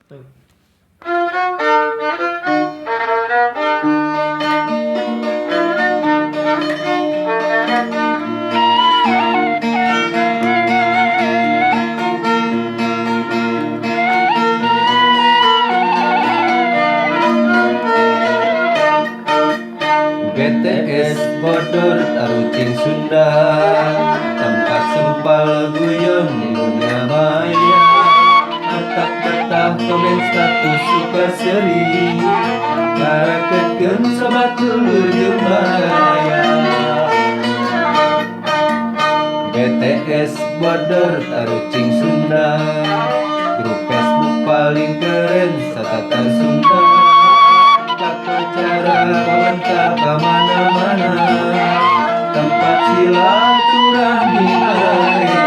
Tuh. BTS bodor tarucing Sunda, tempat sempal guyon di dunia maya. Mantap betah komen status super seri, ngaraketkeun sobat dulur jeung baraya. BTS bodor tarucing Sunda, grup Facebook paling keren satata Sunda. Cara komentar kemana-mana, tempat silaturahmi raya.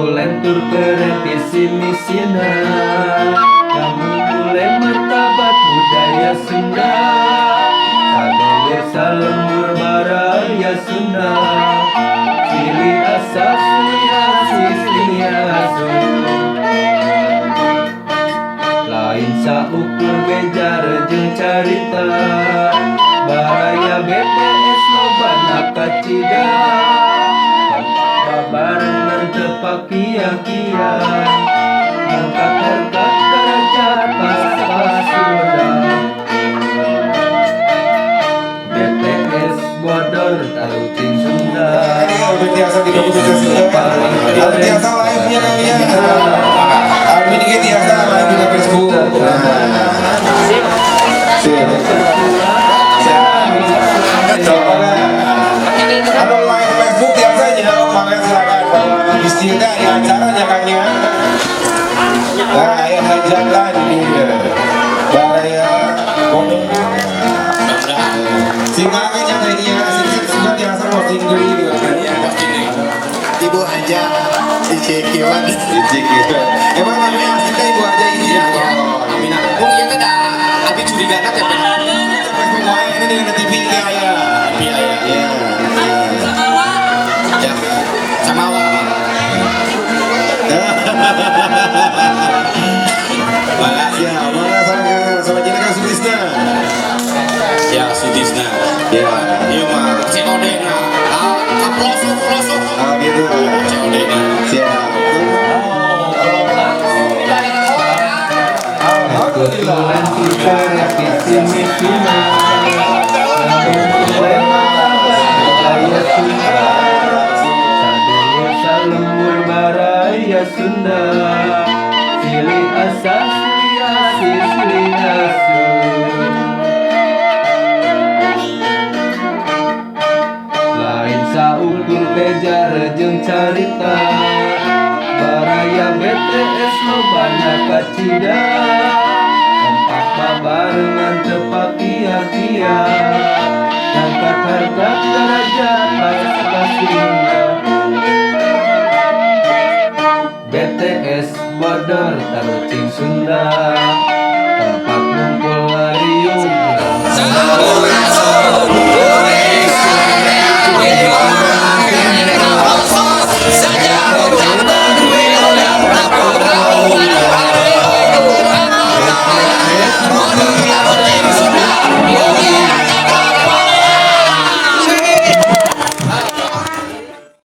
Lentur keren visi misina, kamu boleh martabat budaya Sunda. Sadaya salembur baraya Sunda, ciri asas sili asun. Lain saukur bejar jeung carita, baraya BTS lobana kacida. Barengan tepakia-kia, angkat harkat derajat pas-pasuda. BTS bodor tarucing Sunda, biasa di kampus Sunda. Biasa live-nya kalian. Amin ini biasa live di Facebook. Halo live Facebook biasanya, makanya silakan bawa istilah di acaranya kangnya. Nah, ayah hajatan ini Budaya komen. Silakan yang lainnya, sudah biasa posting dulu. Ibu aja dicikiwan. Emang namanya aslinya ibu aja ini ya? Aminah. Oh iya kan abi curiga kan ya? Semuanya ini dengan TV ya. Iya. Ya. Ya. Sama awak. Makasih ya, mana sama kita kan Sutisna. Ya Sutisna. Ya. Iya mah COD na. Pelosok. Ah gitu. COD na. Siap. Kebetulan kita visi misina, boleh martabat budaya Sunda. Sadaya salembur baraya Sunda, ciri asas sili asun. Lain saukur bejar jeung carita, baraya BTS lobana kacida. Kompak babarengan tepakia-kia, angkat harkat derajat pas-pasuda. BTS bodor tarucing Sunda,